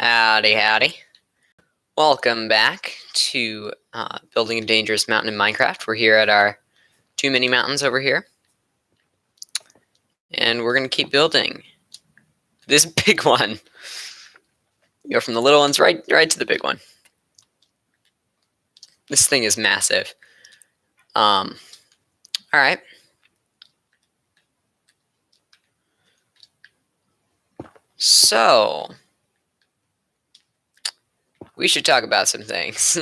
Howdy, howdy. Welcome back to Building a Dangerous Mountain in Minecraft. We're here at our two mini mountains over here. And we're going to keep building this big one. Go from the little ones right to the big one. This thing is massive. Alright. So, we should talk about some things.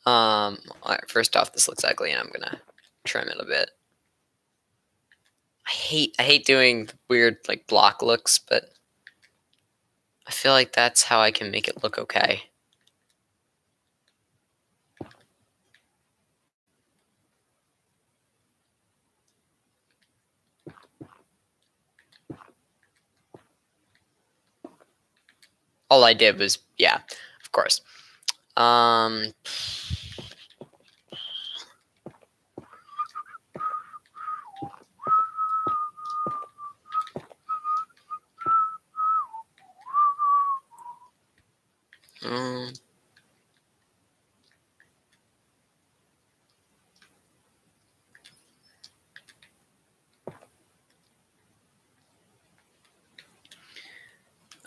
Alright, first off, this looks ugly and I'm going to trim it a bit. I hate doing weird like block looks, but I feel like that's how I can make it look okay. All I did was, yeah, of course.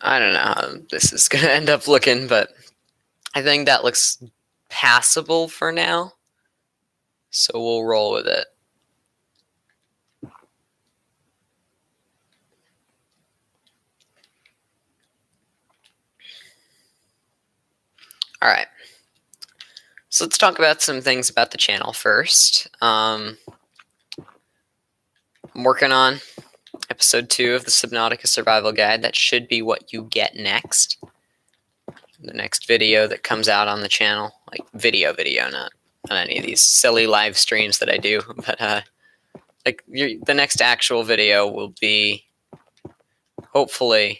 I don't know how this is going to end up looking, but I think that looks passable for now. So we'll roll with it. All right. So let's talk about some things about the channel first. I'm working on episode 2 of the Subnautica Survival Guide. That should be what you get next. The next video that comes out on the channel. Like video, not any of these silly live streams that I do. But like the next actual video will be hopefully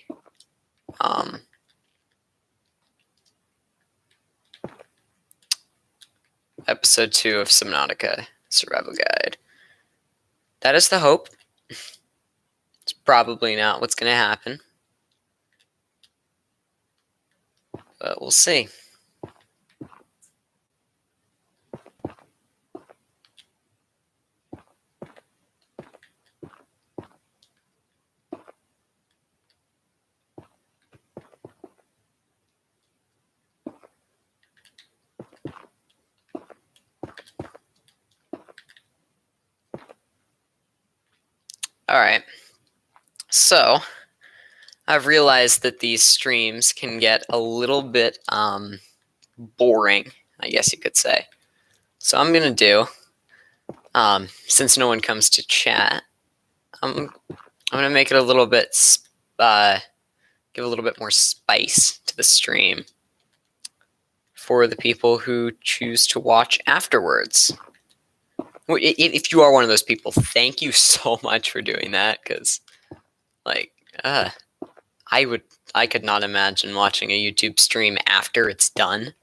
episode 2 of Subnautica Survival Guide. That is the hope. It's probably not what's going to happen. But we'll see. Alright, so I've realized that these streams can get a little bit boring, I guess you could say. So I'm going to do, since no one comes to chat, I'm going to make it a little bit, give a little bit more spice to the stream for the people who choose to watch afterwards. If you are one of those people, thank you so much for doing that, because, like, I could not imagine watching a YouTube stream after it's done,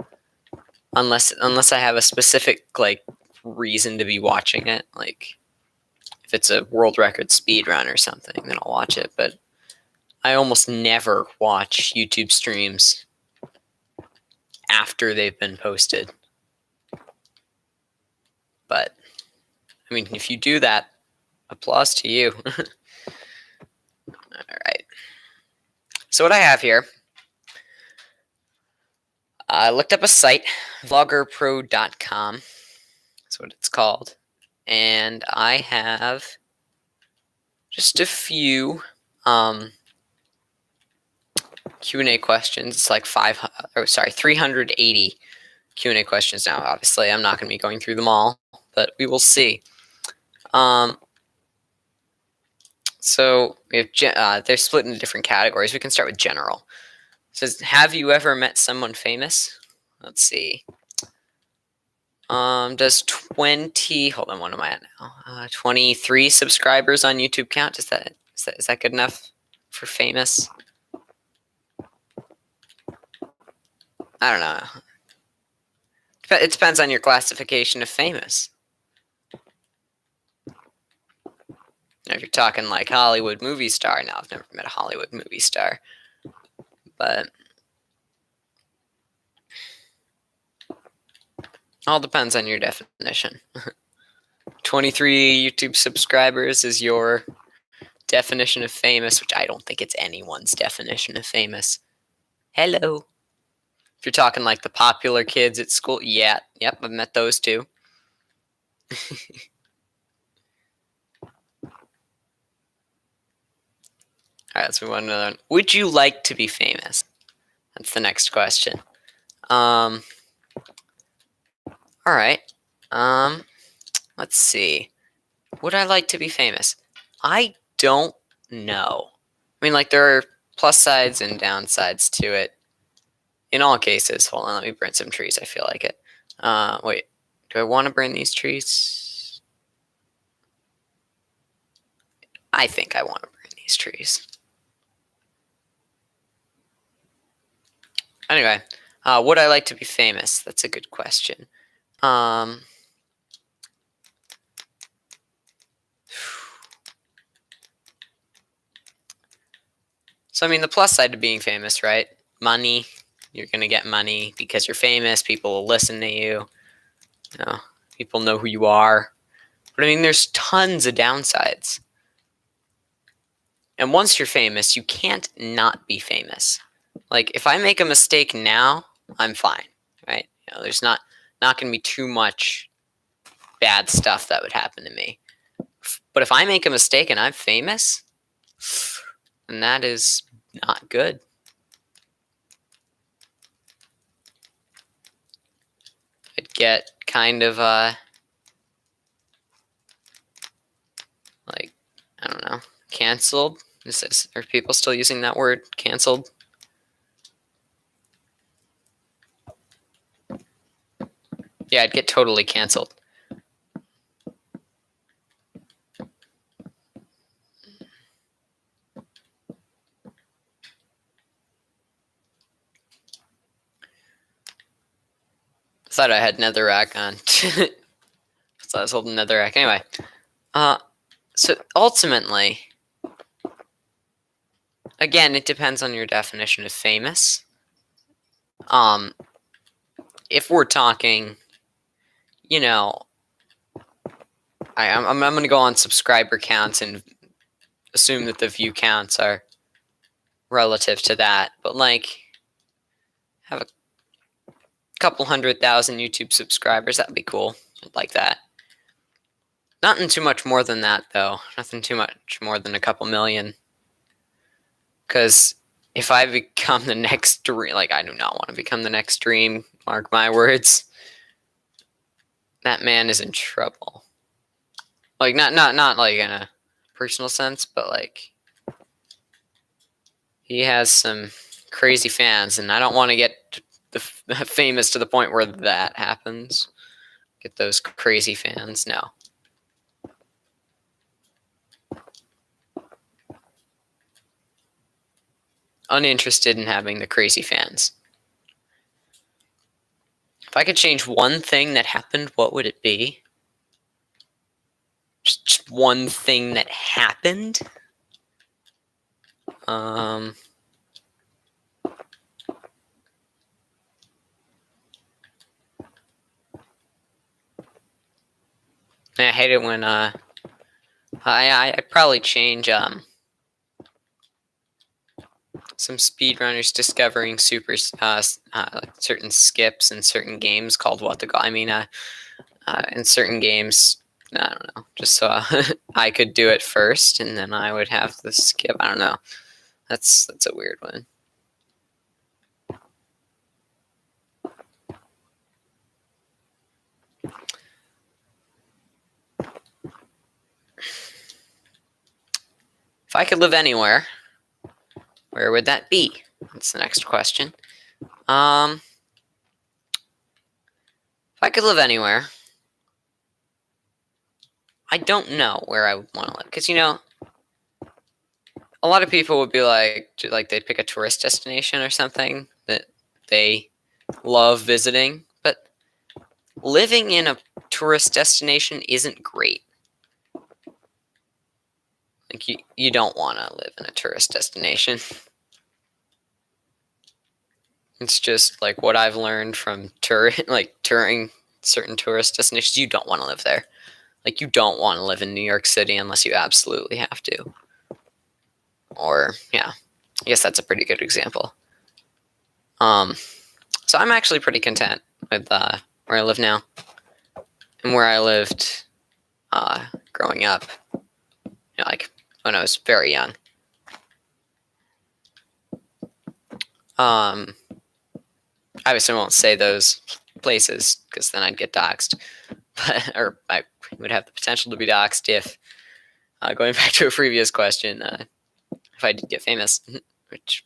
unless I have a specific, like, reason to be watching it. Like, if it's a world record speedrun or something, then I'll watch it, but I almost never watch YouTube streams after they've been posted. But I mean, if you do that, applause to you. Alright. So what I have here, I looked up a site, vloggerpro.com. That's what it's called. And I have just a few Q&A questions. It's like 380 Q&A questions now. Obviously, I'm not going to be going through them all, but we will see. So we have they're split into different categories. We can start with general. It says, have you ever met someone famous? Let's see. Does 20? Hold on, what am I at now? 23 subscribers on YouTube count? Is that good enough for famous? I don't know. It depends on your classification of famous. If you're talking like Hollywood movie star, now I've never met a Hollywood movie star. but all depends on your definition. 23 YouTube subscribers is your definition of famous, which I don't think it's anyone's definition of famous. Hello. If you're talking like the popular kids at school, yeah, yep, I've met those too. All right, let's move on to another one. Would you like to be famous? That's the next question. All right. Let's see. Would I like to be famous? I don't know. I mean, like, there are plus sides and downsides to it. In all cases, hold on, let me burn some trees. I feel like it. Wait, do I want to burn these trees? I think I want to burn these trees. Anyway, would I like to be famous? That's a good question. So, I mean, the plus side to being famous, right? Money. You're going to get money because you're famous. People will listen to you. You know, people know who you are. But, I mean, there's tons of downsides. And once you're famous, you can't not be famous. Like, if I make a mistake now, I'm fine, right? You know, there's not going to be too much bad stuff that would happen to me. But if I make a mistake and I'm famous, then that is not good. I'd get kind of, like, I don't know, canceled. Are people still using that word, canceled? Yeah, I'd get totally canceled. I thought I had netherrack on. So I was holding netherrack. Anyway, so ultimately, again, it depends on your definition of famous. If we're talking, you know, I'm going to go on subscriber counts and assume that the view counts are relative to that. But, like, have a couple 100,000 YouTube subscribers, that'd be cool. I'd like that. Nothing too much more than that, though. Nothing too much more than a couple million. Because if I become the next dream, like, I do not want to become the next dream, mark my words, that man is in trouble. Like, not like in a personal sense, but, like, he has some crazy fans, and I don't want to get famous to the point where that happens. Get those crazy fans. No. Uninterested in having the crazy fans. If I could change one thing that happened, what would it be? Just one thing that happened? I hate it when I'd probably change some speedrunners discovering like certain skips in certain games called what the go. I mean, in certain games, I don't know, just so I could do it first, and then I would have the skip. I don't know. That's a weird one. If I could live anywhere, where would that be? That's the next question. If I could live anywhere, I don't know where I would want to live. Because, you know, a lot of people would be like they'd pick a tourist destination or something that they love visiting. But living in a tourist destination isn't great. Like, you don't want to live in a tourist destination. It's just like what I've learned from touring certain tourist destinations. You don't want to live there. Like, you don't want to live in New York City unless you absolutely have to. Or, yeah, I guess that's a pretty good example. So I'm actually pretty content with where I live now and where I lived growing up, like when I was very young. Obviously, I won't say those places because then I'd get doxxed, or I would have the potential to be doxxed if, going back to a previous question, if I did get famous, which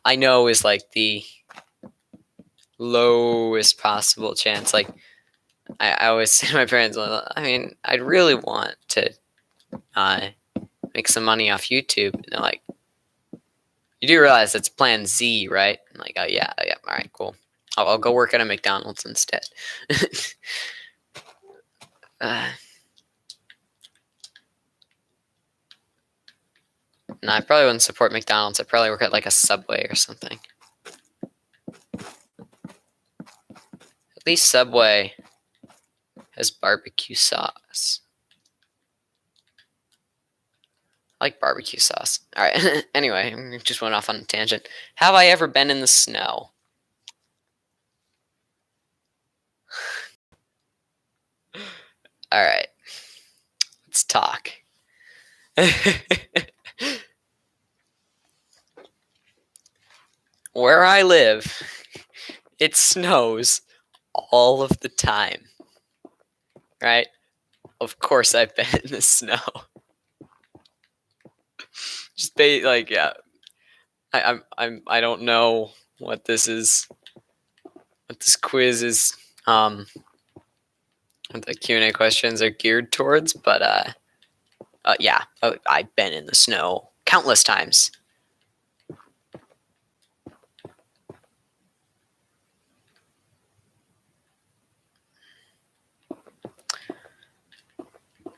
I know is like the lowest possible chance. Like, I always say to my parents, well, I mean, I'd really want to make some money off YouTube. And they're like, you do realize that's plan Z, right? I'm like, oh, yeah, all right, cool. I'll go work at a McDonald's instead. No, I probably wouldn't support McDonald's. I'd probably work at like a Subway or something. At least Subway has barbecue sauce. I like barbecue sauce. All right. Anyway, just went off on a tangent. Have I ever been in the snow? All right. Let's talk. Where I live, it snows all of the time. Right? Of course I've been in the snow. Just like, yeah. I don't know what this is, what this quiz is, what the Q&A questions are geared towards, but yeah, I've been in the snow countless times.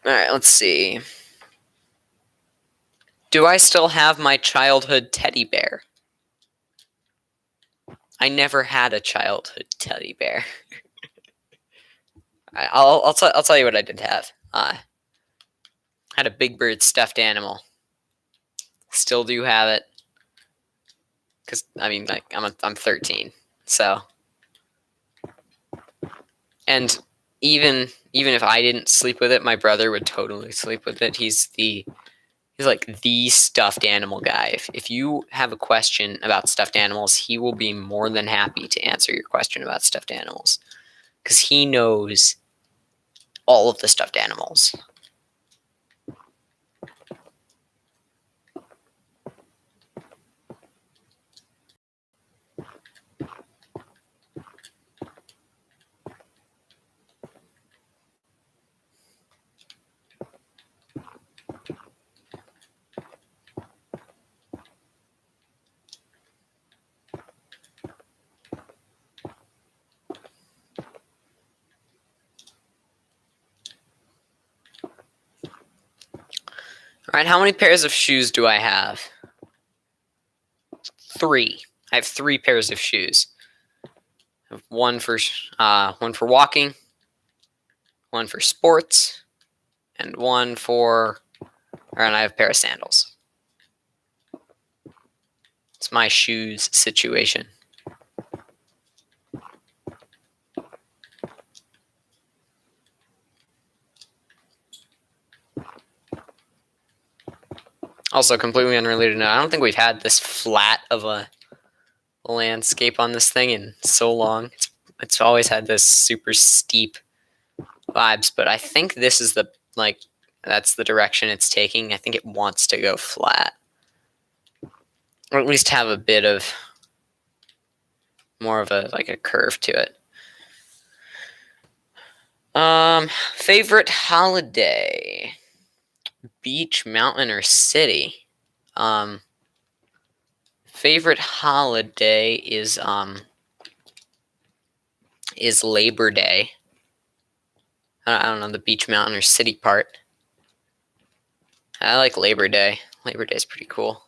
All right, let's see. Do I still have my childhood teddy bear? I never had a childhood teddy bear. I'll tell you what I did have. I had a Big Bird stuffed animal. Still do have it. Cause I mean, like, I'm 13, so. And even if I didn't sleep with it, my brother would totally sleep with it. He's like the stuffed animal guy. If you have a question about stuffed animals, he will be more than happy to answer your question about stuffed animals because he knows all of the stuffed animals. All right, how many pairs of shoes do I have? 3. I have 3 pairs of shoes. I have one for walking, one for sports, and and I have a pair of sandals. It's my shoes situation. Also, completely unrelated note, I don't think we've had this flat of a landscape on this thing in so long. It's always had this super steep vibes, but I think this is that's the direction it's taking. I think it wants to go flat, or at least have a bit of more of a curve to it. Favorite holiday: beach, mountain, or city? Favorite holiday is Labor Day. I don't know the beach, mountain, or city part. I like Labor Day. Labor Day is pretty cool.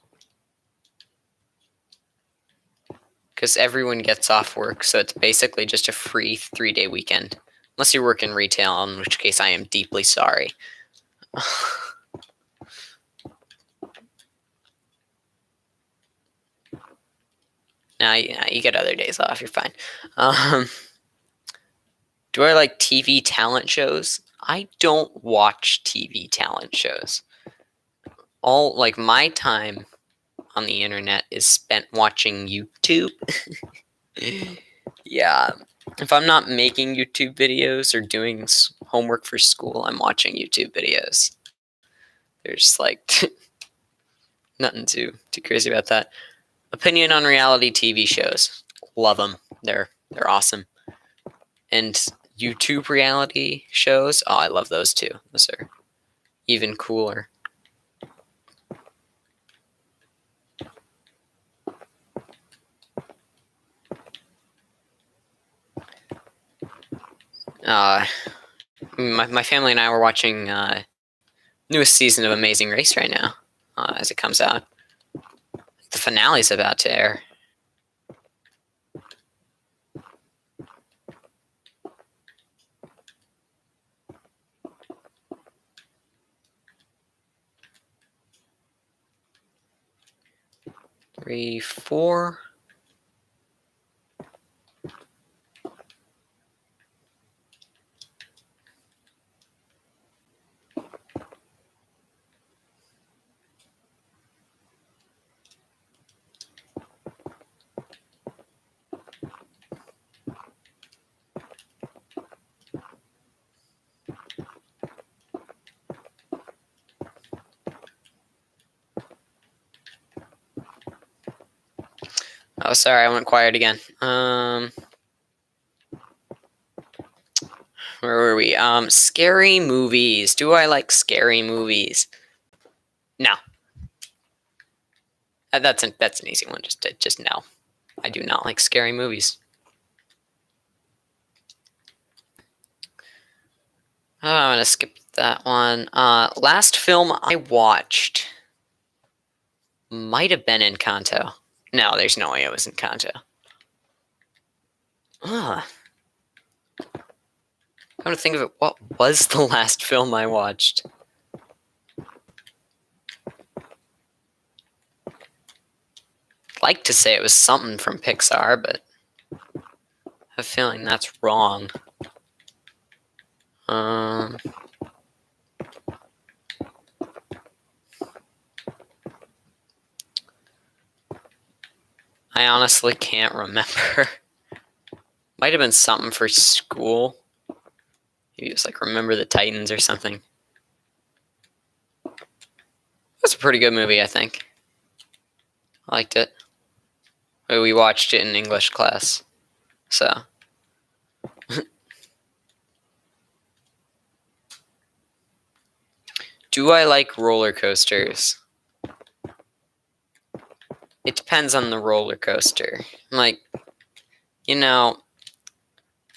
because everyone gets off work, so it's basically just a free 3-day weekend. Unless you work in retail, in which case I am deeply sorry. Now you get other days off, you're fine. Do I like TV talent shows? I don't watch TV talent shows. All like my time on the internet is spent watching YouTube. Yeah. If I'm not making YouTube videos or doing homework for school, I'm watching YouTube videos. There's like nothing too crazy about that. Opinion on reality TV shows. Love them. They're awesome. And YouTube reality shows. Oh, I love those too. Those are even cooler. My family and I were watching newest season of Amazing Race right now as it comes out. The finale's about to air. Three, four. Oh, sorry, I went quiet again. Where were we? Scary movies. Do I like scary movies? No. That's an easy one. Just no. I do not like scary movies. Oh, I'm gonna skip that one. Last film I watched might have been Encanto. No, there's no way it was Encanto. Ugh. Come to think of it, what was the last film I watched? I'd like to say it was something from Pixar, but I have a feeling that's wrong. I honestly can't remember. Might have been something for school. Maybe it was like Remember the Titans or something. That's a pretty good movie, I think. I liked it. We watched it in English class, so. Do I like roller coasters? It depends on the roller coaster. Like, I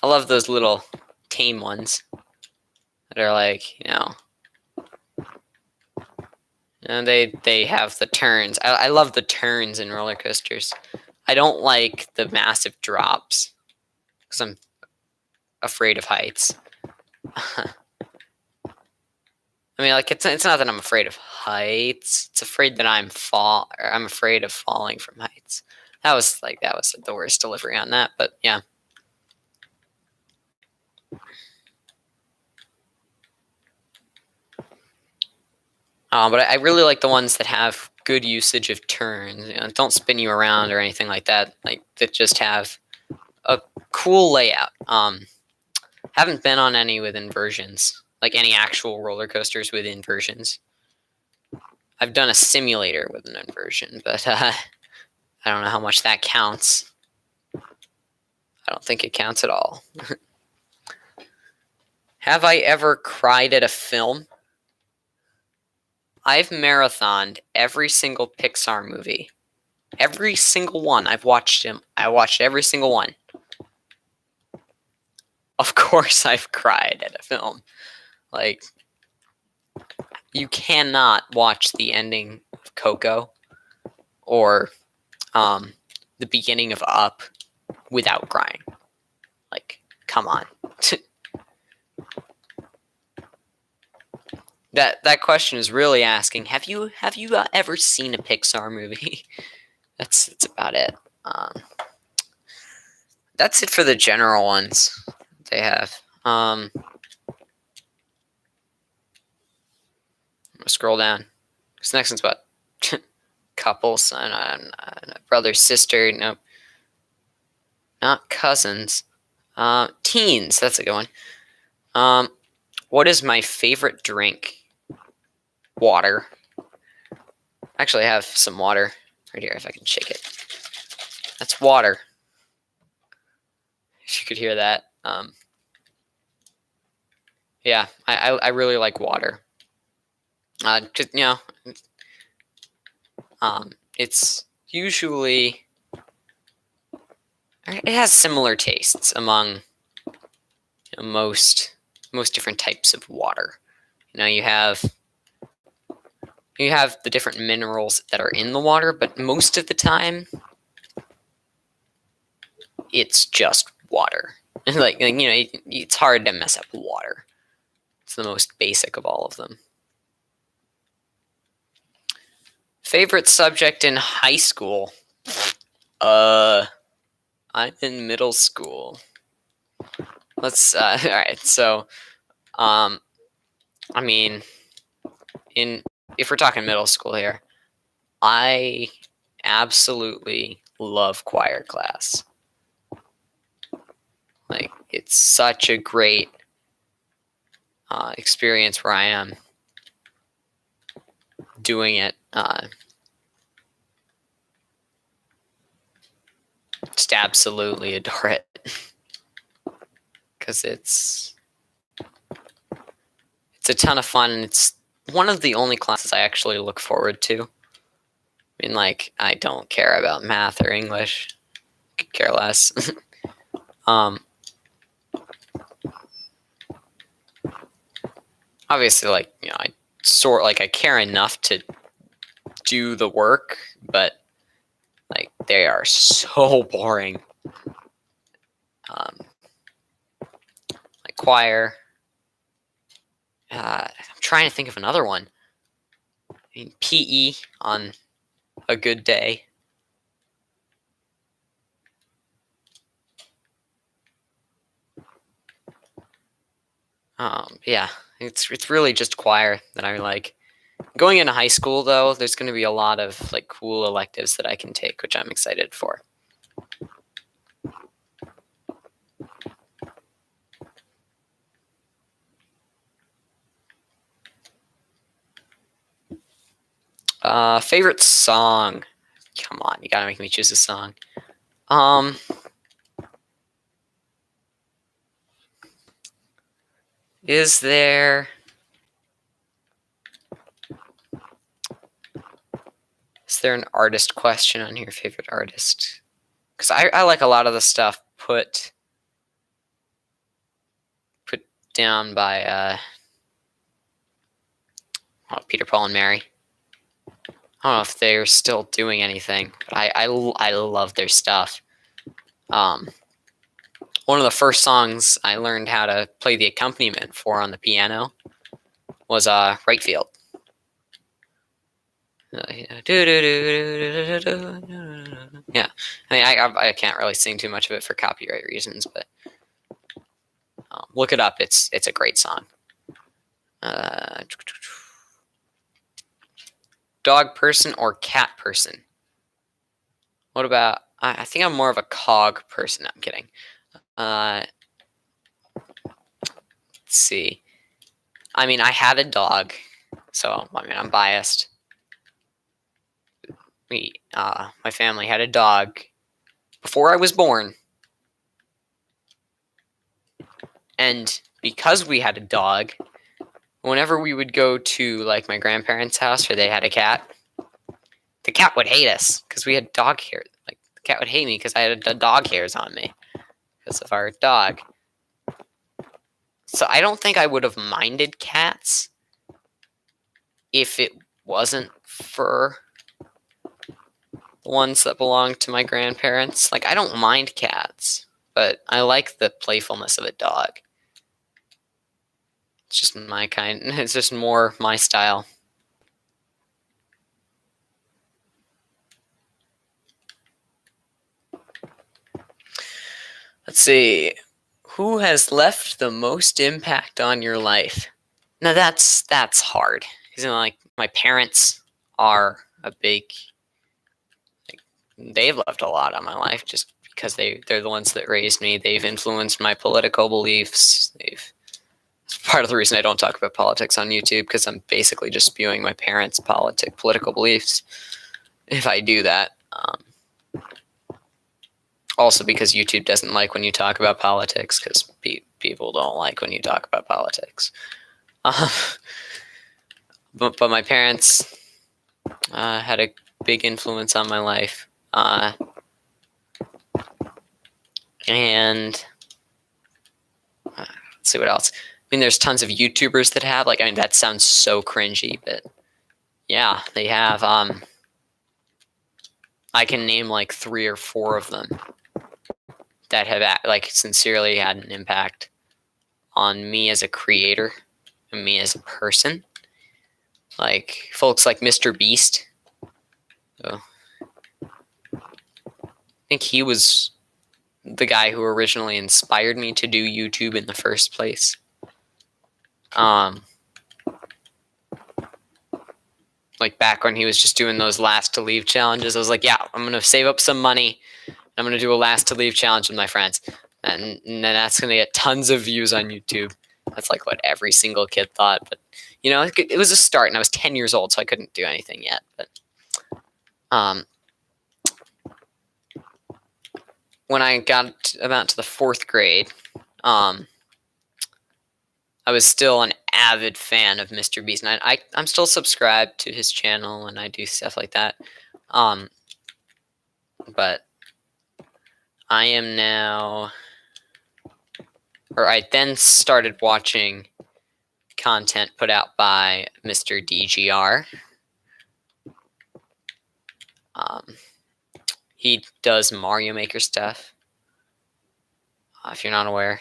love those little tame ones that are like, and they have the turns. I love the turns in roller coasters. I don't like the massive drops because I'm afraid of heights. I mean, like it's not that I'm afraid of heights. It's afraid that I'm afraid of falling from heights. That was the worst delivery on that, but yeah. But I really like the ones that have good usage of turns. Don't spin you around or anything like that. Like that just have a cool layout. Haven't been on any with inversions, like any actual roller coasters with inversions. I've done a simulator with an inversion, but I don't know how much that counts. I don't think it counts at all. Have I ever cried at a film? I've marathoned every single Pixar movie. Every single one. I've watched them. I watched every single one. Of course I've cried at a film. Like, you cannot watch the ending of Coco or the beginning of Up without crying. Like, come on. That question is really asking, have you ever seen a Pixar movie? That's about it. That's it for the general ones they have. I'm gonna scroll down. This next one's about couples, brother, sister. Nope, not cousins. Teens. That's a good one. What is my favorite drink? Water. Actually, I have some water right here if I can shake it. That's water. If you could hear that. Yeah, I really like water. Just, it's usually, it has similar tastes among most different types of water. You have the different minerals that are in the water, but most of the time it's just water. It's hard to mess up water. It's the most basic of all of them. Favorite subject in high school? I'm in middle school. Let's all right. So, I mean, if we're talking middle school here, I absolutely love choir class. Like, it's such a great experience where I am doing it. Just absolutely adore it because it's a ton of fun, and it's one of the only classes I actually look forward to. I mean, like, I don't care about math or English. Could care less. Obviously, I care enough to do the work, but like, they are so boring. Like choir. I'm trying to think of another one. I mean, PE on a good day. Yeah, it's really just choir that I like. Going into high school, though, there's going to be a lot of like cool electives that I can take, which I'm excited for. Favorite song? Come on, you gotta make me choose a song. Is there an artist question on here? Favorite artist? Because I like a lot of the stuff put down by Peter, Paul, and Mary. I don't know if they're still doing anything, but I love their stuff. One of the first songs I learned how to play the accompaniment for on the piano was Right Field. Yeah, I mean, I can't really sing too much of it for copyright reasons, but look it up. It's a great song. Dog person or cat person? What about? I think I'm more of a cog person. I'm kidding. Let's see. I mean, I had a dog, so I mean, I'm biased. My family had a dog before I was born, and because we had a dog, whenever we would go to like my grandparents' house or they had a cat, the cat would hate us because we had dog hair. Like, the cat would hate me because I had dog hairs on me because of our dog. So I don't think I would have minded cats if it wasn't for ones that belong to my grandparents. Like, I don't mind cats, but I like the playfulness of a dog. It's just my kind. It's just more my style. Let's see. Who has left the most impact on your life? Now that's hard. Because, like, my parents are a big. Like, they've left a lot on my life just because they're the ones that raised me. They've influenced my political beliefs. It's part of the reason I don't talk about politics on YouTube, because I'm basically just spewing my parents' political beliefs if I do that. Also because YouTube doesn't like when you talk about politics, because people don't like when you talk about politics. But my parents had a big influence on my life. And let's see what else. I mean, there's tons of YouTubers that have, like, I mean, that sounds so cringy, but yeah, they have. I can name like 3 or 4 of them that have like sincerely had an impact on me as a creator and me as a person. Like folks like Mr. Beast. So, I think he was the guy who originally inspired me to do YouTube in the first place. Like back when he was just doing those last to leave challenges, I was like, yeah, I'm gonna save up some money. I'm gonna do a last to leave challenge with my friends, and then that's gonna get tons of views on YouTube. That's like what every single kid thought, but you know, it was a start, and I was 10 years old, so I couldn't do anything yet. But when I got about to the 4th grade, I was still an avid fan of Mr. Beast, and I'm still subscribed to his channel, and I do stuff like that. But I am now, or I then started watching content put out by Mr. DGR. He does Mario Maker stuff. If you're not aware,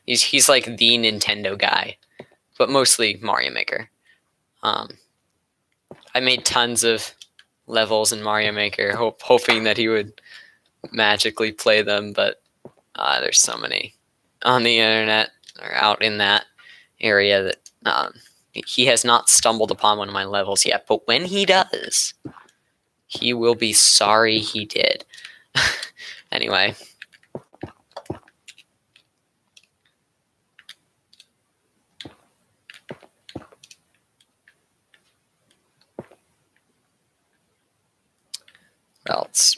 he's like the Nintendo guy, but mostly Mario Maker. I made tons of levels in Mario Maker, hoping that he would magically play them, but there's so many on the internet or out in that area that he has not stumbled upon one of my levels yet. But when he does, he will be sorry he did. Anyway. What else?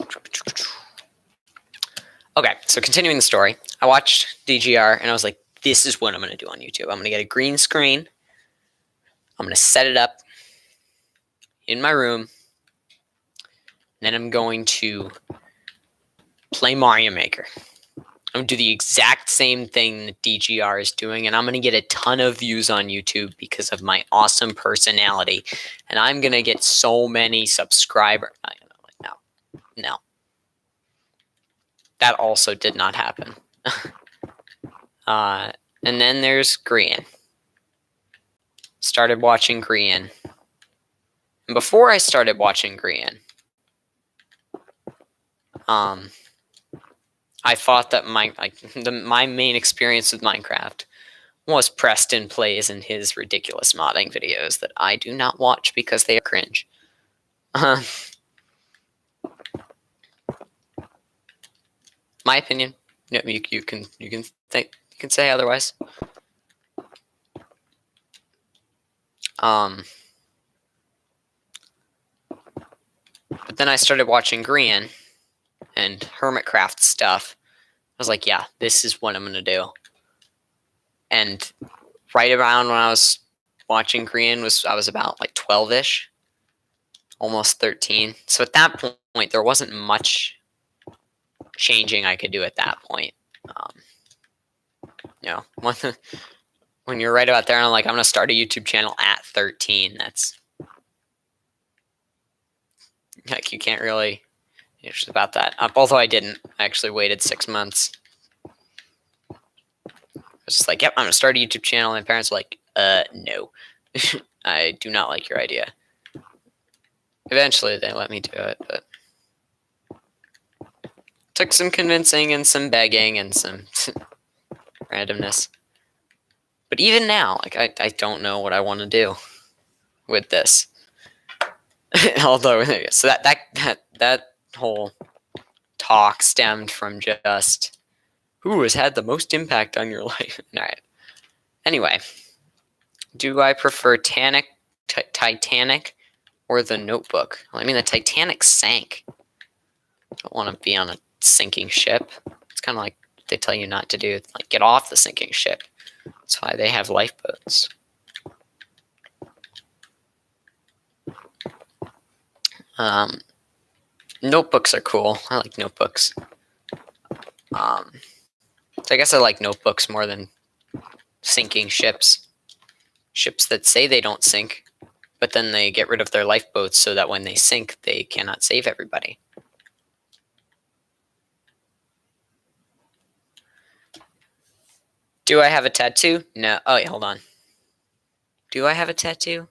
Okay, so continuing the story, I watched DGR and I was like, this is what I'm going to do on YouTube. I'm going to get a green screen. I'm going to set it up in my room. Then I'm going to play Mario Maker. I'm going to do the exact same thing that DGR is doing, and I'm going to get a ton of views on YouTube because of my awesome personality. And I'm going to get so many subscribers. No. That also did not happen. And then there's Grian. Started watching Grian. And before I started watching Grian, I thought that my main experience with Minecraft was Preston Plays and his ridiculous modding videos that I do not watch because they are cringe. My opinion. Yeah, you can say otherwise. But then I started watching Grian and Hermitcraft stuff. I was like, yeah, this is what I'm gonna do. And right around when I was watching Grian I was about like 12-ish, almost 13. So at that point, there wasn't much changing I could do at that point. You know, when you're right about there, and I'm like, I'm gonna start a YouTube channel at 13. That's like, you can't really It's about that. Although I didn't. I actually waited 6 months. I was just like, yep, I'm going to start a YouTube channel. My parents were like, no. I do not like your idea. Eventually, they let me do it, but took some convincing and some begging and some randomness. But even now, like I don't know what I want to do with this. Although, so that whole talk stemmed from just who has had the most impact on your life. All right. Anyway, do I prefer Titanic or The Notebook? Well, I mean, the Titanic sank. I don't want to be on a sinking ship. It's kind of like they tell you not to do, like get off the sinking ship. That's why they have lifeboats. Notebooks are cool. I like notebooks. So I guess I like notebooks more than sinking ships. Ships that say they don't sink, but then they get rid of their lifeboats so that when they sink, they cannot save everybody. Do I have a tattoo? No. Oh, wait, hold on. Do I have a tattoo?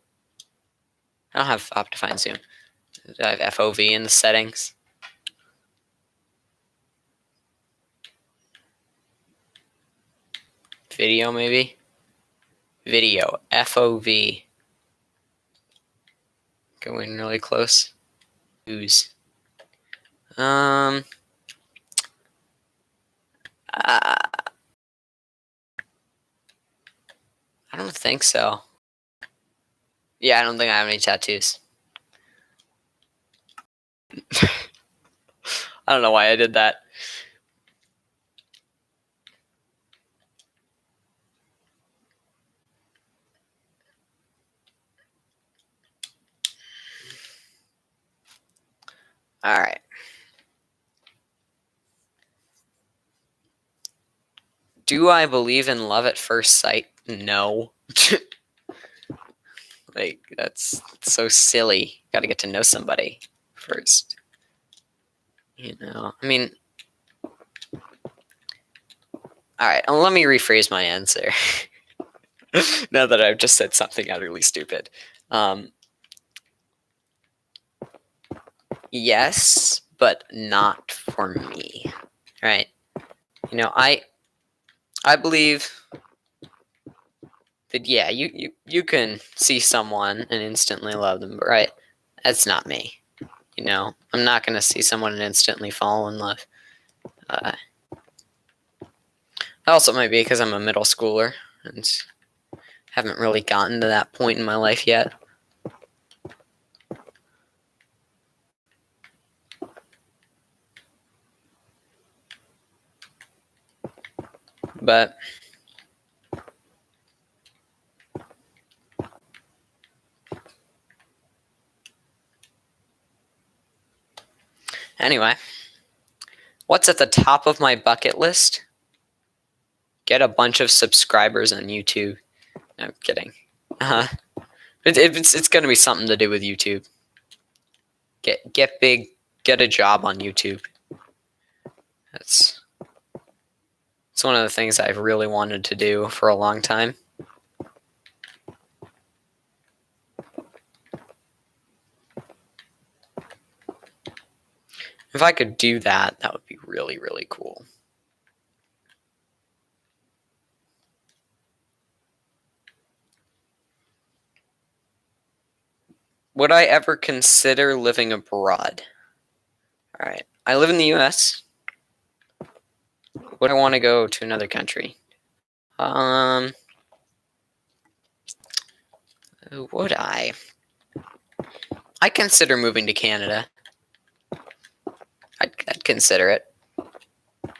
I don't have Optifine Zoom. Do I have FOV in the settings? Video, maybe? Video. FOV. Going really close. Use. I don't think so. Yeah, I don't think I have any tattoos. I don't know why I did that. All right. Do I believe in love at first sight? No. Like, that's so silly. Got to get to know somebody first. You know, I mean, all right, let me rephrase my answer. Now that I've just said something utterly stupid. Yes, but not for me. Right? You know, I believe that yeah, you can see someone and instantly love them, but right? That's not me. You know, I'm not gonna see someone and instantly fall in love. Also might be because I'm a middle schooler and haven't really gotten to that point in my life yet. But anyway, what's at the top of my bucket list? Get a bunch of subscribers on YouTube. No, I'm kidding. It's going to be something to do with YouTube. Get big. Get a job on YouTube. It's one of the things I've really wanted to do for a long time. If I could do that, that would be really, really cool. Would I ever consider living abroad? All right. I live in the US. Would I want to go to another country? Would I? I consider moving to Canada. I'd consider it.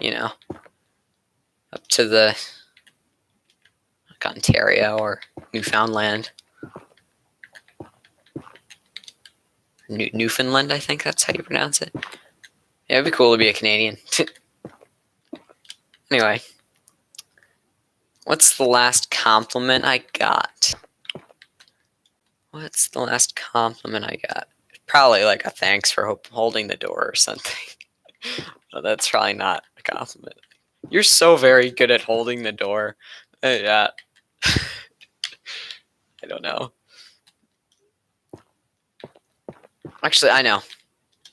You know, up to the like Ontario or Newfoundland. Newfoundland, I think that's how you pronounce it. Yeah, it'd be cool to be a Canadian. Anyway, what's the last compliment I got? What's the last compliment I got? Probably like a thanks for holding the door or something. No, that's probably not a compliment. You're so very good at holding the door. Yeah. I don't know. Actually, I know.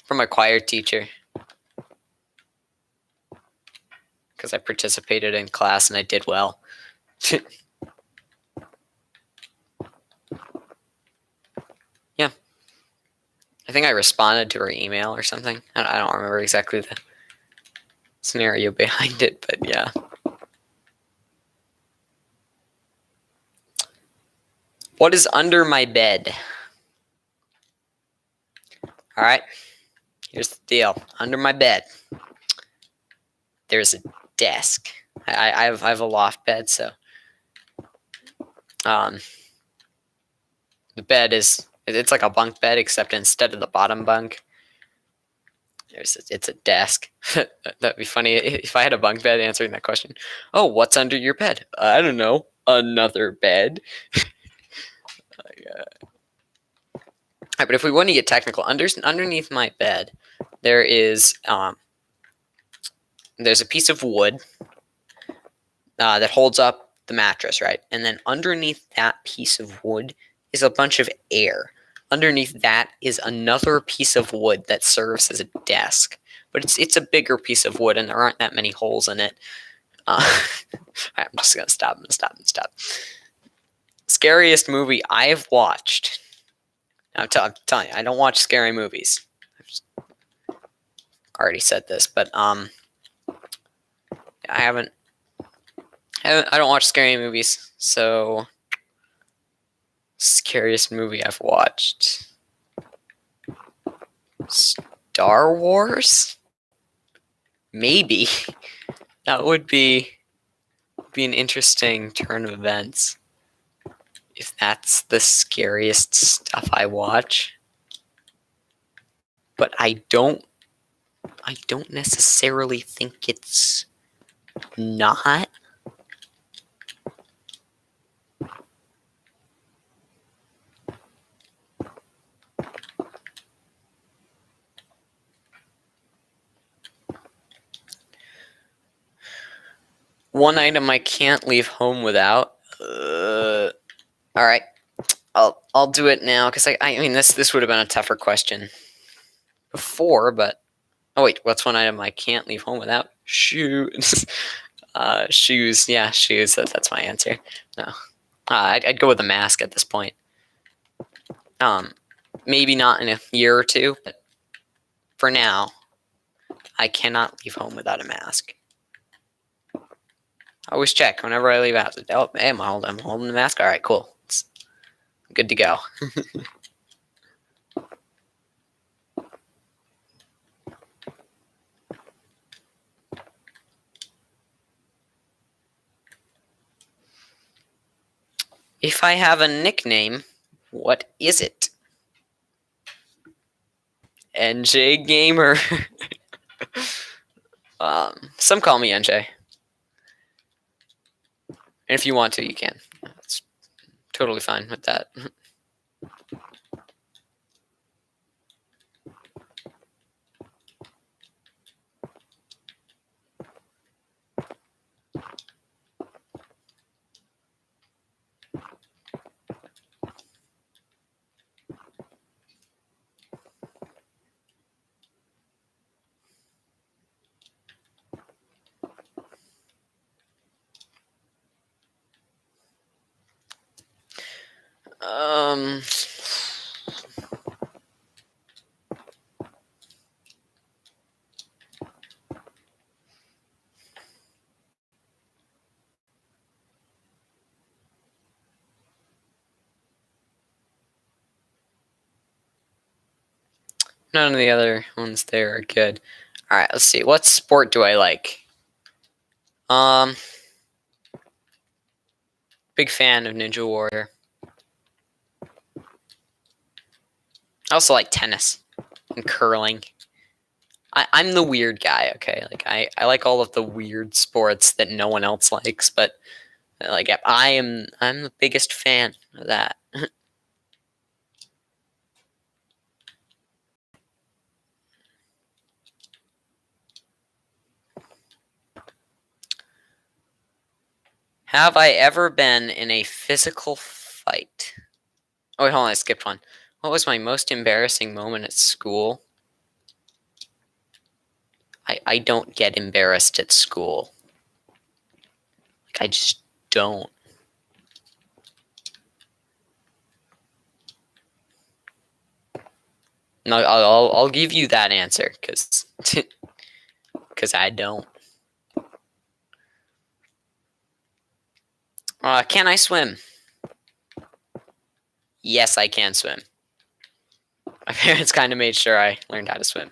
From a choir teacher. Because I participated in class and I did well. Yeah. I think I responded to her email or something. I don't remember exactly the scenario behind it, but yeah. What is under my bed? All right. Here's the deal. Under my bed, there's a desk. I have a loft bed, so the bed it's like a bunk bed, except instead of the bottom bunk, it's a desk. That'd be funny if I had a bunk bed answering that question. Oh, what's under your bed? I don't know. Another bed. Right, but if we want to get technical, underneath my bed, there's a piece of wood that holds up the mattress, right? And then underneath that piece of wood is a bunch of air. Underneath that is another piece of wood that serves as a desk, but it's a bigger piece of wood, and there aren't that many holes in it. I'm just gonna stop. Scariest movie I've watched. I'm telling you, I don't watch scary movies. I've already said this, but I haven't. I don't watch scary movies, so scariest movie I've watched. Star Wars? Maybe. That would be an interesting turn of events. If that's the scariest stuff I watch. But I don't necessarily think it's not. One item I can't leave home without. All right, I'll do it now because I mean this would have been a tougher question before, but oh wait, what's one item I can't leave home without? Shoes. Shoes. Yeah, shoes. That's my answer. No, I'd go with a mask at this point. Maybe not in a year or two, but for now, I cannot leave home without a mask. I always check whenever I leave out. Oh, hey, I'm holding the mask. All right, cool. It's good to go. If I have a nickname, what is it? NJ Gamer. Some call me NJ. And if you want to, you can. It's totally fine with that. None of the other ones there are good. All right, let's see. What sport do I like? Big fan of Ninja Warrior. I also like tennis and curling. I'm the weird guy, okay? Like I like all of the weird sports that no one else likes, but like I'm the biggest fan of that. Have I ever been in a physical fight? Oh, wait, hold on, I skipped one. What was my most embarrassing moment at school? I don't get embarrassed at school. Like, I just don't. No, I'll give you that answer, because I don't. Can I swim? Yes, I can swim. My parents kind of made sure I learned how to swim.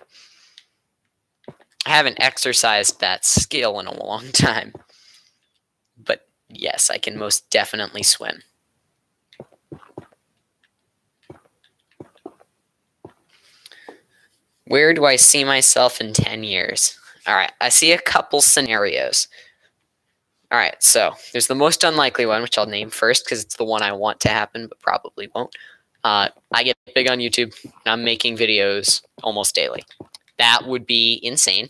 I haven't exercised that skill in a long time. But yes, I can most definitely swim. Where do I see myself in 10 years? All right, I see a couple scenarios. All right, so there's the most unlikely one, which I'll name first because it's the one I want to happen, but probably won't. I get big on YouTube, and I'm making videos almost daily. That would be insane.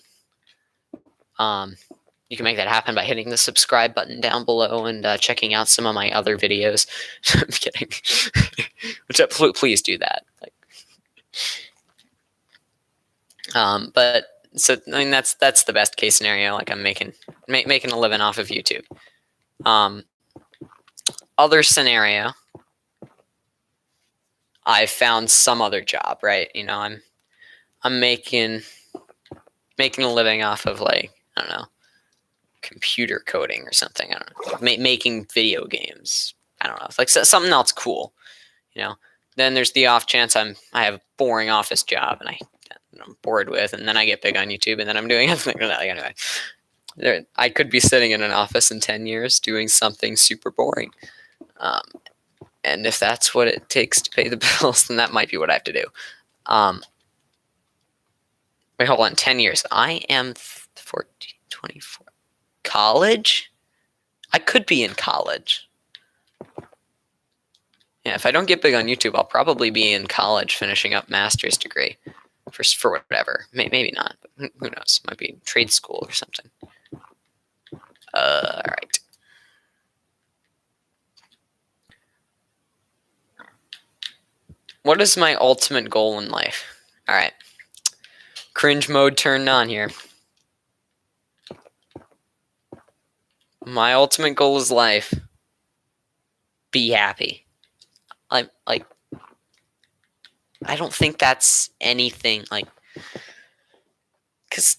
You can make that happen by hitting the subscribe button down below and checking out some of my other videos. I'm kidding. Please do that. But so I mean that's the best case scenario. Like I'm making a living off of YouTube. Other scenario, I found some other job, right? You know, I'm making a living off of, like, I don't know, computer coding or something. I don't know, making video games. I don't know, it's like something else cool. You know, then there's the off chance I have a boring office job and I'm bored with, and then I get big on YouTube, and then I'm doing something like that. Anyway, I could be sitting in an office in 10 years doing something super boring. And if that's what it takes to pay the bills, then that might be what I have to do. Wait, hold on. 10 years. I am 14, 24. College? I could be in college. Yeah, if I don't get big on YouTube, I'll probably be in college finishing up master's degree for whatever. Maybe not, but who knows? Might be trade school or something. All right. What is my ultimate goal in life? All right. Cringe mode turned on here. My ultimate goal is life. Be happy. I don't think that's anything because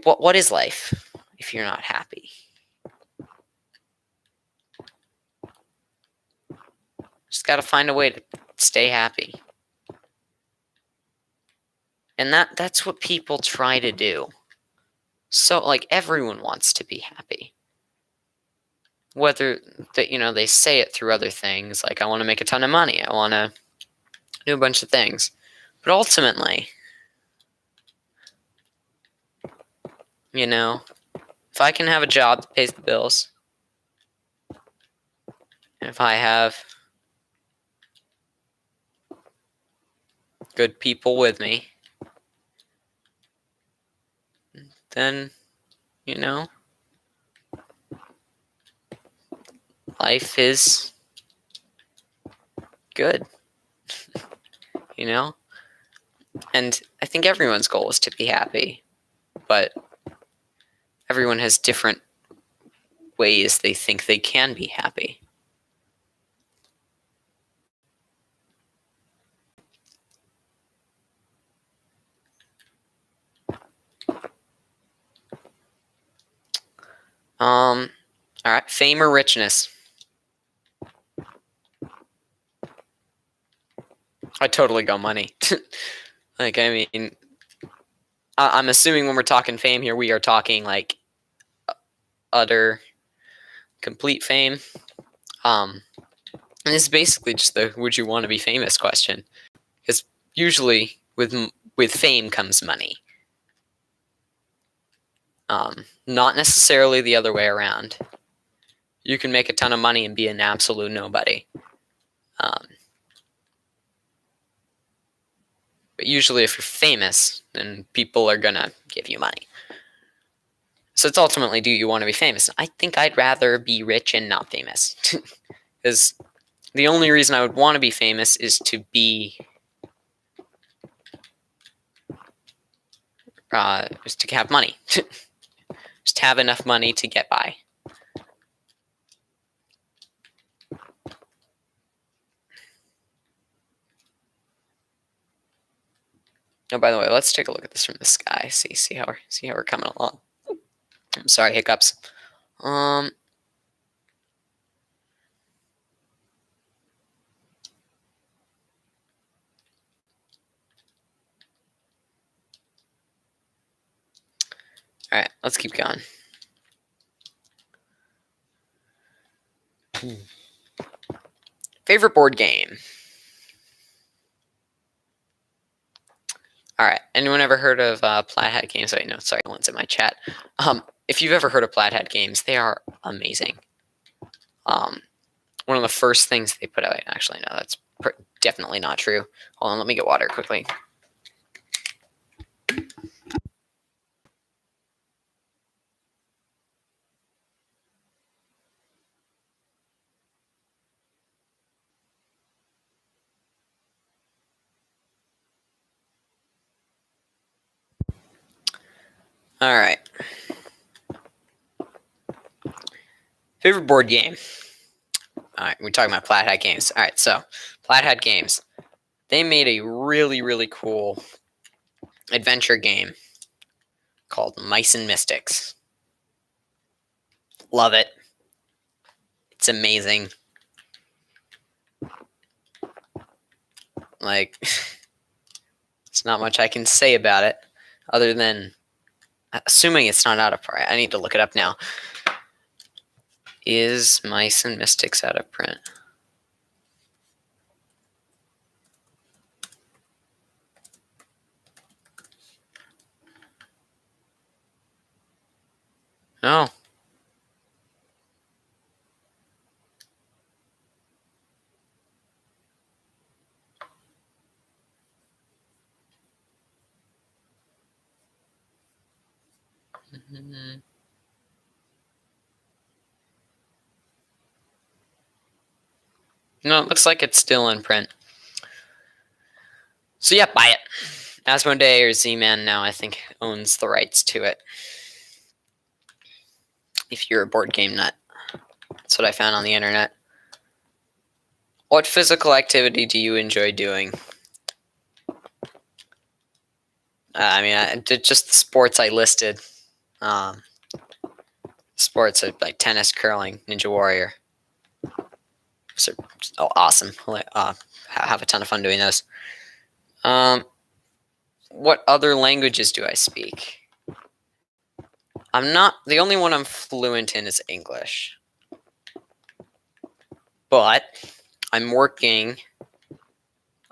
what is life if you're not happy? Just got to find a way to stay happy. And that's what people try to do. So, like, everyone wants to be happy. Whether they say it through other things, like I want to make a ton of money, I want to do a bunch of things. But ultimately, if I can have a job that pays the bills, and if I have good people with me, then, life is good, And I think everyone's goal is to be happy, but everyone has different ways they think they can be happy. All right, fame or richness? I totally go money. Like, I mean, I'm assuming when we're talking fame here, we are talking like utter, complete fame. And this is basically just the "would you want to be famous" question, because usually with fame comes money. Not necessarily the other way around. You can make a ton of money and be an absolute nobody. But usually if you're famous, then people are going to give you money. So it's ultimately, do you want to be famous? I think I'd rather be rich and not famous. Because the only reason I would want to be famous is to be... is to have money. Just have enough money to get by. Oh, by the way, let's take a look at this from the sky. See how we're coming along. I'm sorry, hiccups. All right, let's keep going. Favorite board game? All right, anyone ever heard of Plaid Hat Games? Wait, no, sorry, no one's in my chat. If you've ever heard of Plaid Hat Games, they are amazing. One of the first things they put out, actually, no, that's definitely not true. Hold on, let me get water quickly. All right. Favorite board game? All right, we're talking about Plaid Hat Games. All right, so Plaid Hat Games. They made a really, really cool adventure game called Mice and Mystics. Love it. It's amazing. Like, there's not much I can say about it other than assuming it's not out of print. I need to look it up now. Is Mice and Mystics out of print? No. No, it looks like it's still in print. So yeah, buy it. Asmodee or Z-Man now, I think, owns the rights to it. If you're a board game nut. That's what I found on the internet. What physical activity do you enjoy doing? I mean, just the sports I listed. Sports like tennis, curling, Ninja Warrior. So, awesome. Have a ton of fun doing those. What other languages do I speak? The only one I'm fluent in is English. But I'm working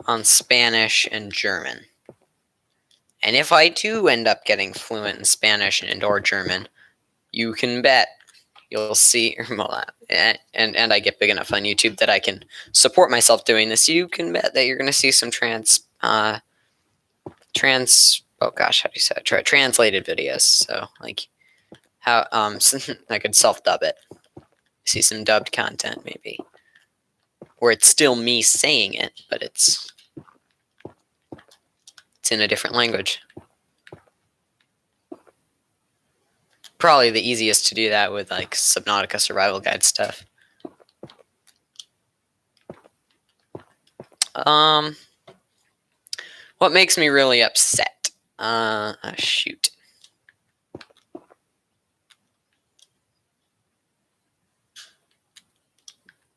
on Spanish and German. And if I do end up getting fluent in Spanish and or German, you can bet you'll see, and I get big enough on YouTube that I can support myself doing this. You can bet that you're going to see some oh gosh, how do you say it? Translated videos. So like how I could self-dub it. See some dubbed content maybe, where it's still me saying it, but it's in a different language. Probably the easiest to do that with like Subnautica survival guide stuff. What makes me really upset? Shoot.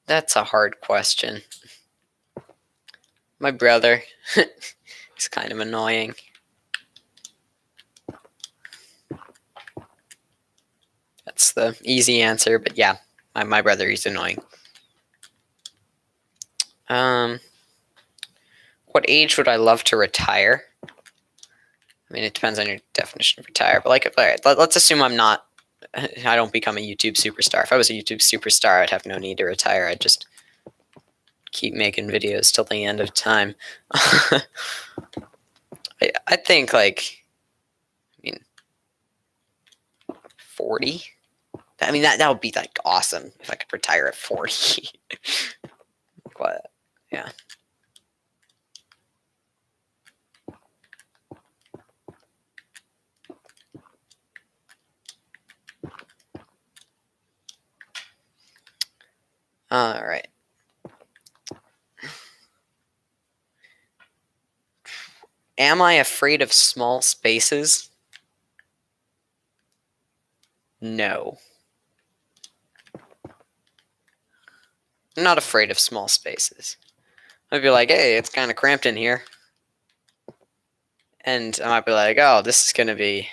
That's a hard question. My brother. He's kind of annoying. That's the easy answer, but yeah, my brother, he's annoying. What age would I love to retire? I mean, it depends on your definition of retire, but like, all right, let's assume I don't become a YouTube superstar. If I was a YouTube superstar, I'd have no need to retire. I'd just keep making videos till the end of time. I think, like, I mean, 40. I mean, that would be like awesome if I could retire at 40. What? Yeah. All right. Am I afraid of small spaces? No. I'm not afraid of small spaces. I'd be like, hey, it's kind of cramped in here. And I might be like, oh, this is going to be...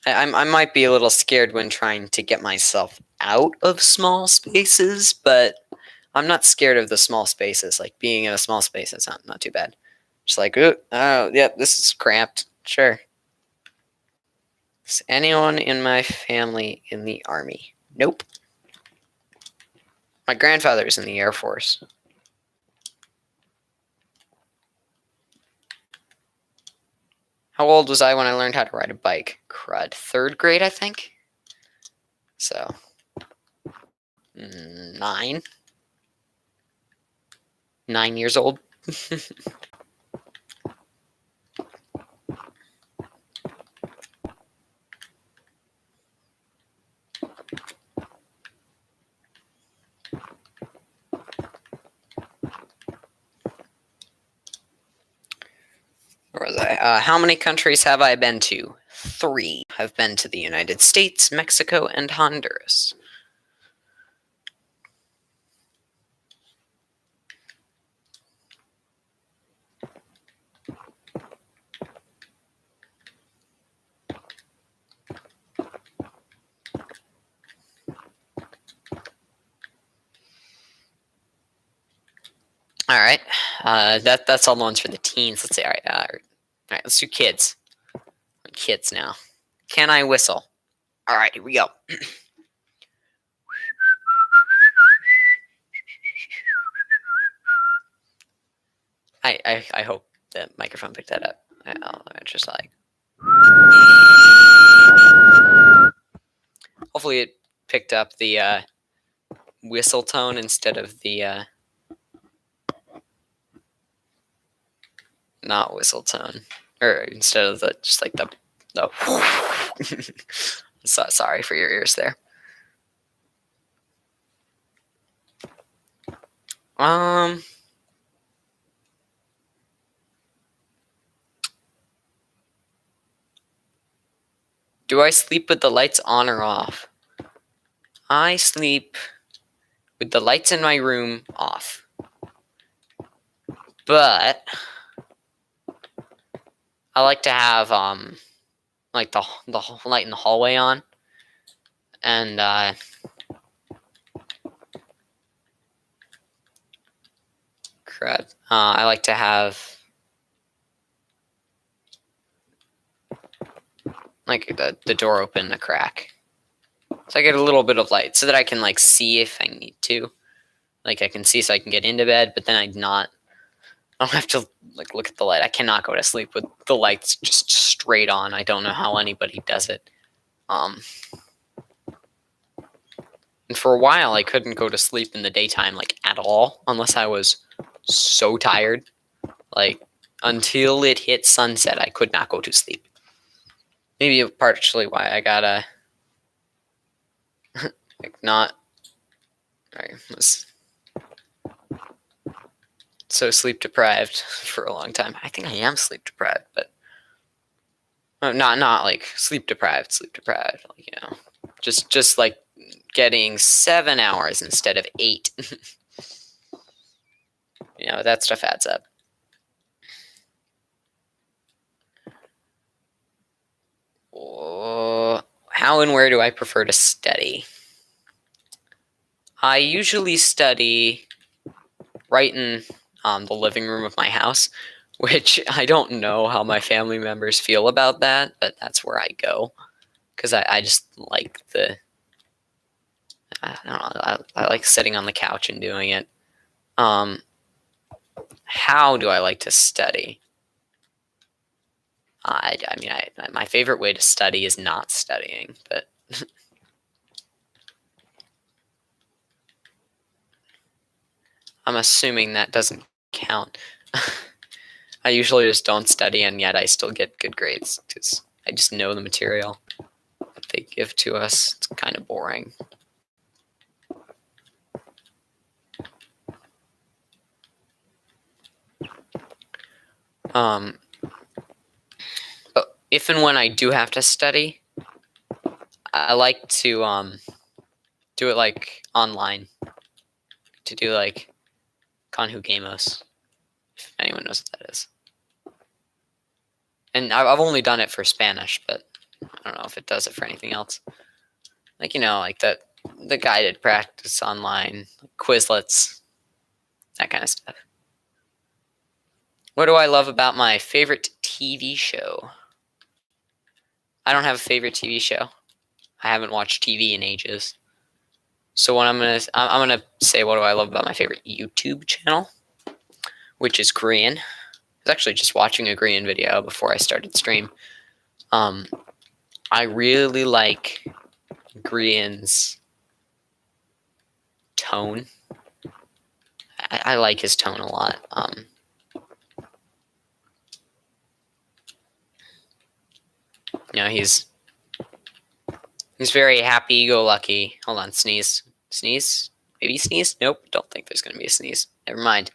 I might be a little scared when trying to get myself out of small spaces, but I'm not scared of the small spaces. Like, being in a small space is not too bad. Just like, oh, yeah, this is cramped. Sure. Is anyone in my family in the Army? Nope. My grandfather's in the Air Force. How old was I when I learned how to ride a bike? Crud. 3rd grade, I think? So, 9. 9 years old. Where was I? How many countries have I been to? 3. I've been to the United States, Mexico, and Honduras. All right, that's all the ones for the teens. Let's see. All right, let's do kids. Kids now. Can I whistle? All right, here we go. I hope the microphone picked that up. I'll just like. Hopefully, it picked up the whistle tone instead of the not whistle tone, or instead of the just like the. So, sorry for your ears there. Do I sleep with the lights on or off? I sleep with the lights in my room off. But I like to have like the light in the hallway on. And crud. I like to have like the door open a crack. So I get a little bit of light so that I can like see if I need to. Like I can see so I can get into bed, but then I don't have to like look at the light. I cannot go to sleep with the lights just straight on. I don't know how anybody does it. And for a while I couldn't go to sleep in the daytime like at all unless I was so tired. Like until it hit sunset, I could not go to sleep. Maybe partially why I got like not. I was so sleep deprived for a long time. I think I am sleep deprived, but not like sleep deprived. Like, you know, just like getting 7 hours instead of 8. You know, that stuff adds up. How and where do I prefer to study? I usually study right in the living room of my house, which I don't know how my family members feel about that, but that's where I go because I just like I don't know, I like sitting on the couch and doing it. How do I like to study? I mean, my favorite way to study is not studying, but I'm assuming that doesn't count. I usually just don't study, and yet I still get good grades because I just know the material that they give to us. It's kind of boring. But if and when I do have to study, I like to do it like online. To do like Conjugamos, if anyone knows what that is. And I've only done it for Spanish, but I don't know if it does it for anything else. Like, like the guided practice online, like Quizlets, that kind of stuff. What do I love about my favorite TV show? I don't have a favorite TV show. I haven't watched TV in ages. So what I'm gonna say, what do I love about my favorite YouTube channel, which is Korean. I was actually just watching a Korean video before I started stream. I really like Korean's tone. I like his tone a lot. He's very happy-go-lucky. Hold on, sneeze. Sneeze? Maybe sneeze? Nope, don't think there's gonna be a sneeze. Never mind.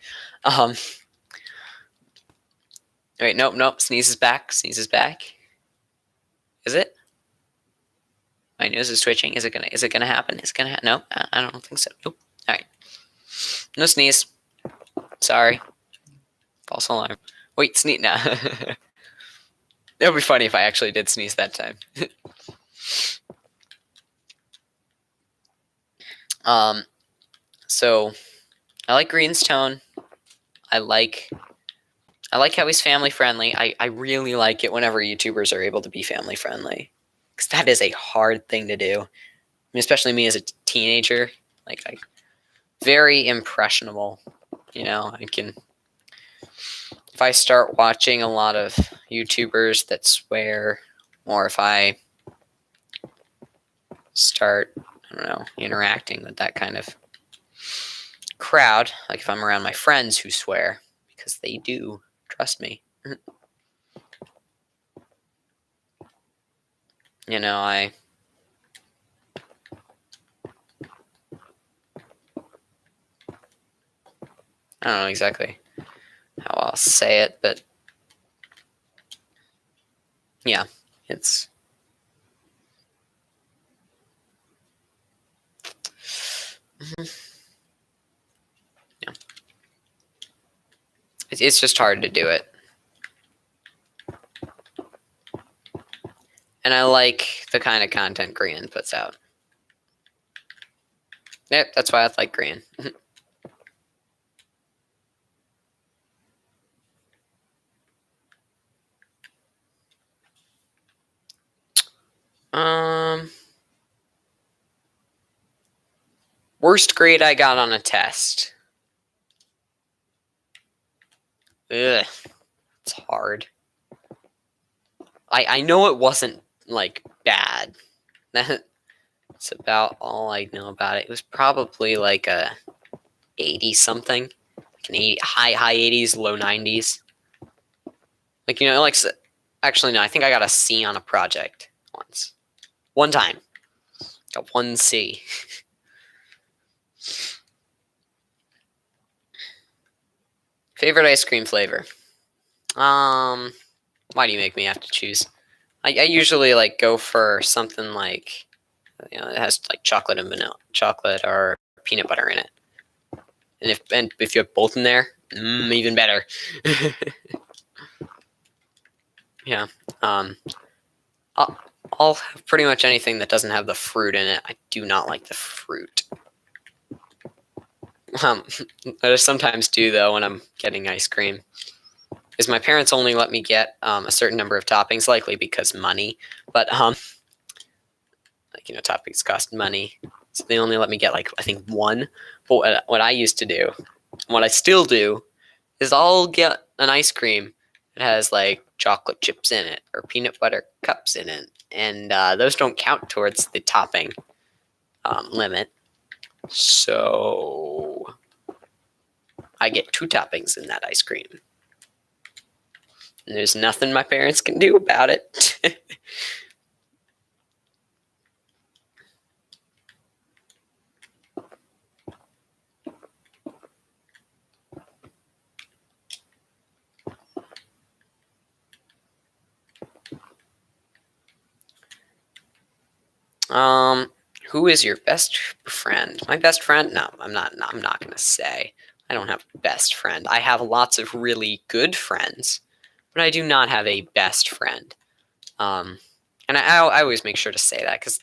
Wait, nope. Sneeze is back. Sneeze is back. Is it? My nose is twitching. Is it gonna happen? Is it gonna no? I don't think so. Nope. All right. No sneeze. Sorry. False alarm. Wait, sneeze. No. It would be funny if I actually did sneeze that time. So I like Green's tone. I like how he's family friendly. I really like it whenever YouTubers are able to be family friendly, because that is a hard thing to do. I mean, especially me as a teenager. Like, very impressionable. I can, if I start watching a lot of YouTubers that swear, or if I start, I don't know, interacting with that kind of crowd, like if I'm around my friends who swear, because they do, trust me. I don't know exactly how I'll say it, but yeah, it's yeah, it's just hard to do it. And I like the kind of content Korean puts out. Yeah, that's why I like Korean. Worst grade I got on a test. Ugh, it's hard. I know it wasn't like bad. That's about all I know about it. It was probably like a 80 something, like an 80, high 80s, low 90s. Like actually no, I think I got a C on a project once. One time, got one C. Favorite ice cream flavor? Why do you make me have to choose? I usually like go for something like, it has like chocolate and vanilla, chocolate or peanut butter in it. And if you have both in there, even better. Yeah. I'll have pretty much anything that doesn't have the fruit in it. I do not like the fruit. I sometimes do though when I'm getting ice cream. Because my parents only let me get a certain number of toppings, likely because money. But toppings cost money, so they only let me get like I think one. But what I used to do, what I still do, is I'll get an ice cream. it has like chocolate chips in it or peanut butter cups in it, and those don't count towards the topping limit. So I get 2 toppings in that ice cream. And there's nothing my parents can do about it. Who is your best friend? My best friend? No, I'm not gonna say. I don't have a best friend. I have lots of really good friends, but I do not have a best friend. And I always make sure to say that, because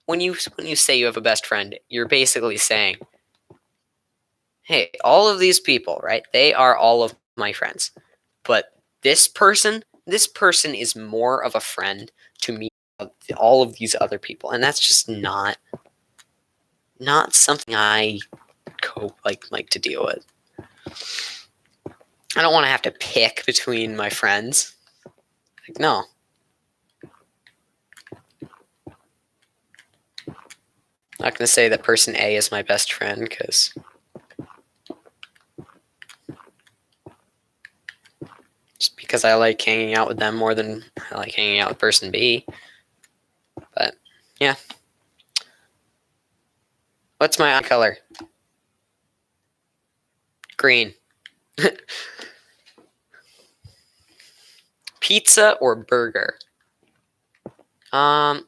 when you say you have a best friend, you're basically saying, hey, all of these people, right? They are all of my friends, but this person is more of a friend to me than all of these other people, and that's just not something I like to deal with. I don't want to have to pick between my friends. Like, no. I'm not going to say that person A is my best friend, because just because I like hanging out with them more than I like hanging out with person B. But yeah. What's my eye color? Green. Pizza or burger? Now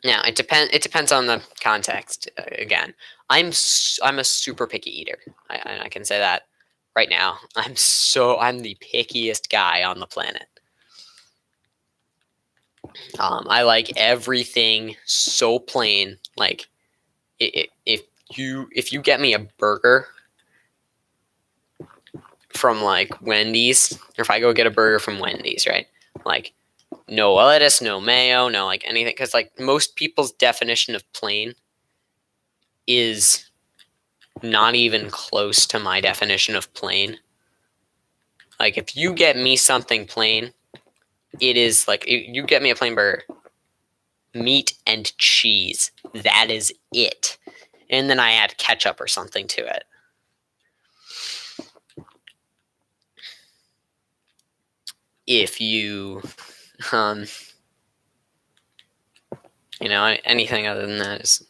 it depends on the context. Again, I'm a super picky eater. I can say that right now. I'm the pickiest guy on the planet. I like everything so plain. Like, if you get me a burger from like Wendy's, or if I go get a burger from Wendy's, right? Like, no lettuce, no mayo, no like anything, because like most people's definition of plain is not even close to my definition of plain. Like, if you get me something plain, it is like, you get me a plain burger, meat and cheese. That is it. And then I add ketchup or something to it. If you, anything other than that is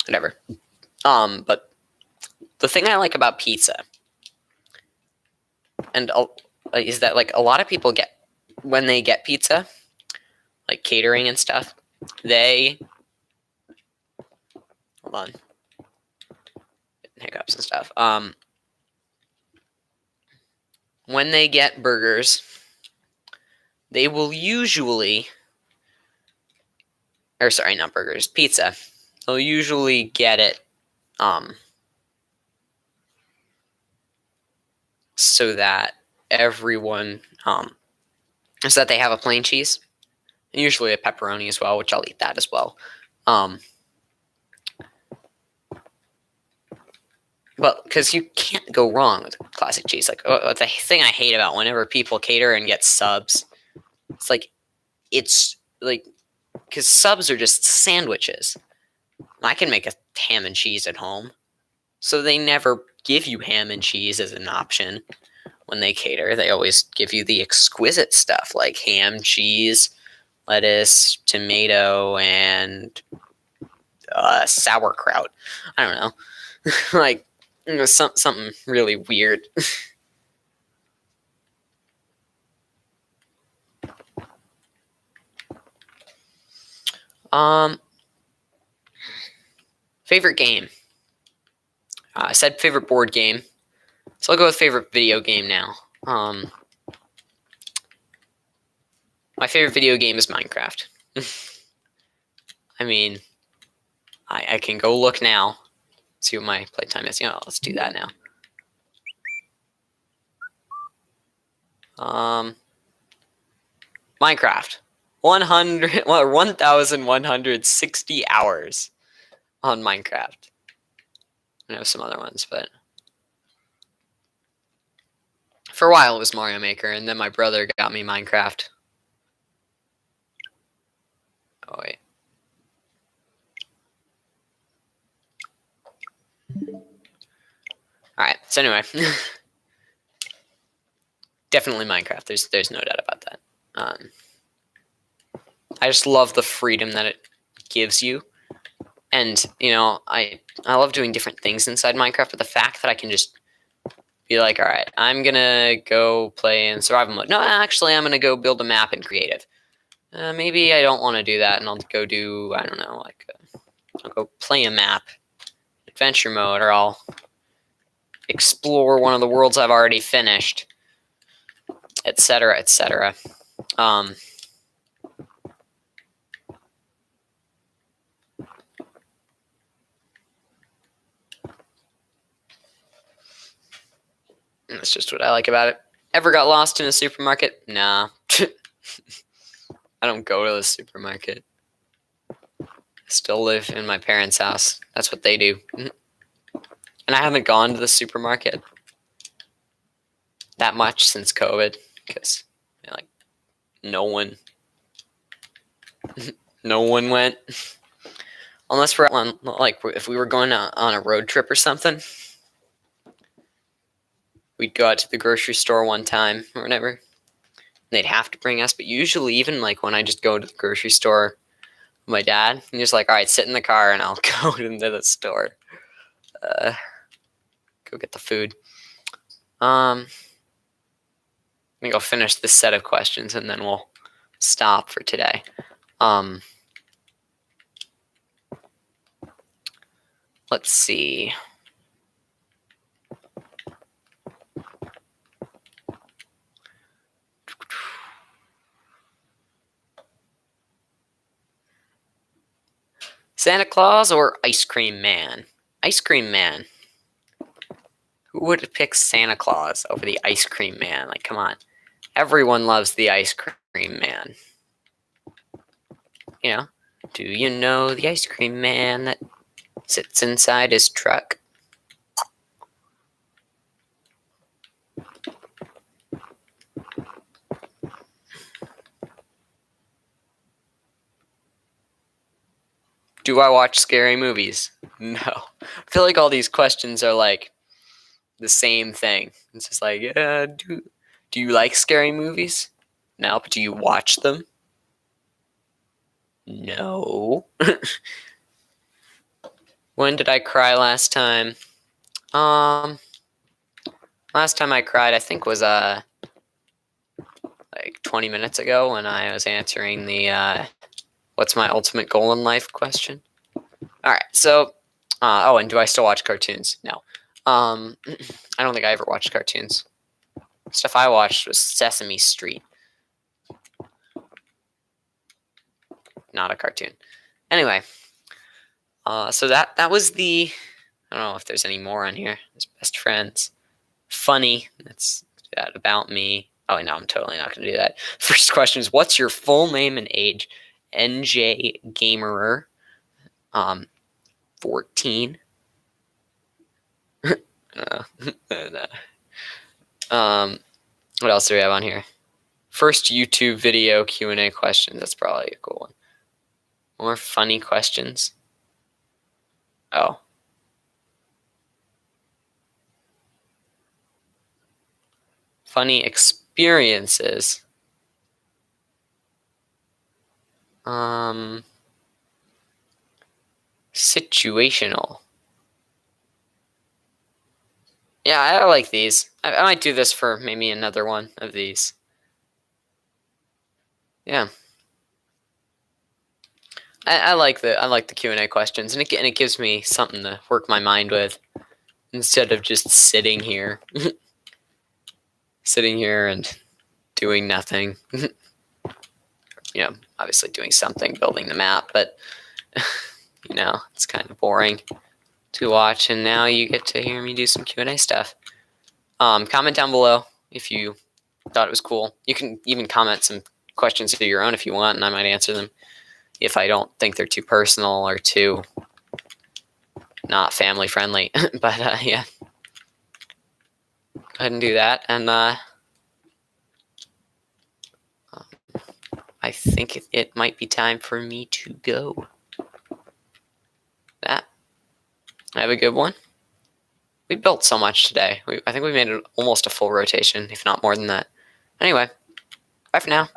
whatever. But the thing I like about pizza, and is that like a lot of people when they get pizza, like catering and stuff, they hold on, hiccups and stuff. When they get burgers, they will usually, or sorry, not burgers, pizza. They'll usually get it, so that everyone, so that they have a plain cheese, and usually a pepperoni as well, which I'll eat that as well. Well, because you can't go wrong with classic cheese. Like, the thing I hate about whenever people cater and get subs, it's like, because subs are just sandwiches. I can make a ham and cheese at home, so they never give you ham and cheese as an option when they cater. They always give you the exquisite stuff like ham, cheese, lettuce, tomato, and sauerkraut. I don't know. Like, something really weird. Favorite game. I said favorite board game, so I'll go with favorite video game now. My favorite video game is Minecraft. I mean, I can go look now, see what my playtime is. Let's do that now. Minecraft, 1,160 hours on Minecraft. I know some other ones, but For a while, it was Mario Maker, and then my brother got me Minecraft. Oh, wait. Alright, so anyway. Definitely Minecraft. There's no doubt about that. I just love the freedom that it gives you. And, you know, I love doing different things inside Minecraft, but the fact that I can just be like, all right, I'm going to go play in survival mode. No, actually, I'm going to go build a map in creative. Maybe I don't want to do that, and I'll go do, I don't know, like, I'll go play a map, adventure mode, or I'll explore one of the worlds I've already finished, etc., etc. That's just what I like about it. Ever got lost in a supermarket? Nah. I don't go to the supermarket. I still live in my parents' house. That's what they do. And I haven't gone to the supermarket that much since COVID because, you know, like, no one went. Unless we're on, like, if we were going on a road trip or something, we'd go out to the grocery store one time or whatever. They'd have to bring us, but usually, even like when I just go to the grocery store with my dad, he's just like, all right, sit in the car and I'll go into the store. Go get the food. Let me go finish this set of questions and then we'll stop for today. Let's see. Santa Claus or Ice Cream Man? Ice Cream Man. Who would pick Santa Claus over the Ice Cream Man? Like, come on. Everyone loves the Ice Cream Man. You know? Do you know the Ice Cream Man that sits inside his truck? Do I watch scary movies? No. I feel like all these questions are like the same thing. It's just like, do you like scary movies? No, but do you watch them? No. When did I cry last time? Last time I cried, I think, was like 20 minutes ago when I was answering the what's my ultimate goal in life question. All right, so oh, and do I still watch cartoons? No. I don't think I ever watched cartoons. Stuff I watched was Sesame Street. Not a cartoon. Anyway, so that was the, I don't know if there's any more on here. There's best friends. Funny. That's that about me. Oh, no, I'm totally not going to do that. First question is, what's your full name and age? NJ Gamerer. 14. What else do we have on here? First YouTube video Q&A question. That's probably a cool one. More funny questions. Oh. Funny experiences. Situational. Yeah, I like these. I might do this for maybe another one of these. Yeah. I like the Q&A questions, and it gives me something to work my mind with instead of just sitting here, and doing nothing. You know, obviously doing something, building the map, but you know, it's kind of boring to watch. And now you get to hear me do some Q&A stuff. Comment down below if you thought it was cool. You can even comment some questions of your own if you want, and I might answer them if I don't think they're too personal or too not family friendly. But yeah, go ahead and do that. And I think it might be time for me to go. That. Have a good one. We built so much today. I think we made it almost a full rotation, if not more than that. Anyway, bye for now.